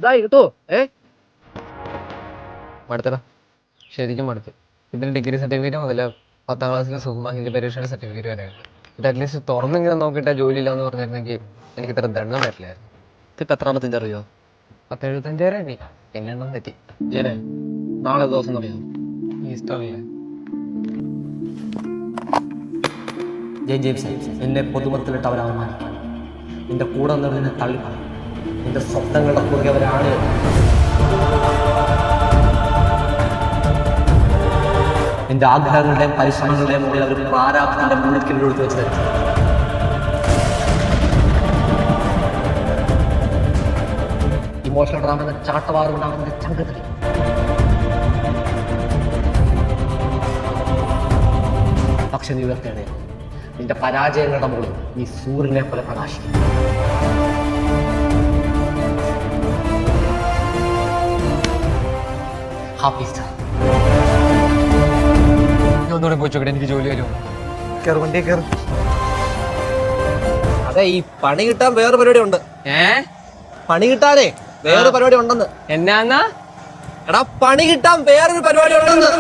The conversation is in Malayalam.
ഇതായി കിട്ടോ മടുത്തടാ, ശരിക്കും മടുത്തു. ഇതിന് ഡിഗ്രി സർട്ടിഫിക്കറ്റ് മുതല 10ാം ക്ലാസ്സിലെ സുഖമാഹിന്റെ പരീക്ഷയുടെ സർട്ടിഫിക്കറ്റ് വരെയുണ്ട്. ഇത് അറ്റ്ലീസ്റ്റ് തുറന്നിങ്ങനെ നോക്കിയിട്ട് ജോലി ഇല്ലാന്ന് പറഞ്ഞിരുന്നെങ്കിൽ എനിക്ക് ഇത്ര ദണ്ണം വരില്ലായിരുന്നു. ഇതിപ്പോ എത്രാമത്തെ അറിയോ? 1075 എണ്ണി, പിന്നെ എണ്ണം തെറ്റി. ജയനെ, നാളെ ദിവസം അറിയാം. ഈസ്റ്ററില്ലേ? ജെയിംസ്, എന്നെ പൊതുമത്തിലിട്ട് അവർ അവമാനിക്കും. നിന്റെ കൂടെ നിന്നെ തള്ളി പറയും. നിന്റെ സ്വപ്നങ്ങളുടെ കുറുകെ അവരാണ്. നിന്റെ ആഗ്രഹങ്ങളുടെയും പരിശ്രമങ്ങളുടെയും മുകളിൽ അവർ പ്രാരാബ്ദത്തിന്റെ മുഴുക്കിലൊഴുത്തി വെച്ച് തരും. ഇമോഷണൽ ഡ്രാമെന്ന ചാട്ടവാറുണ്ടാകുന്ന ചങ്കത്തിൽ പക്ഷെ നീ ഉയർത്തേണ്ടേ നിന്റെ പരാജയങ്ങളുടെ മുകളിൽ നീ സൂര്യനെ പോലെ പ്രകാശിക്കും. Happy star. ഒന്നുകൂടെ പോയിച്ചോട്ടെ, എനിക്ക് ജോലി വരുമോ? വണ്ടിയെ കയറും. അതെ, ഈ പണി കിട്ടാൻ വേറെ പരിപാടി ഉണ്ട്. പണി കിട്ടാനേ വേറെ പരിപാടി ഉണ്ടെന്ന്. എന്നാന്നാ? എടാ, പണി കിട്ടാൻ വേറൊരു പരിപാടി ഉണ്ടെന്ന്.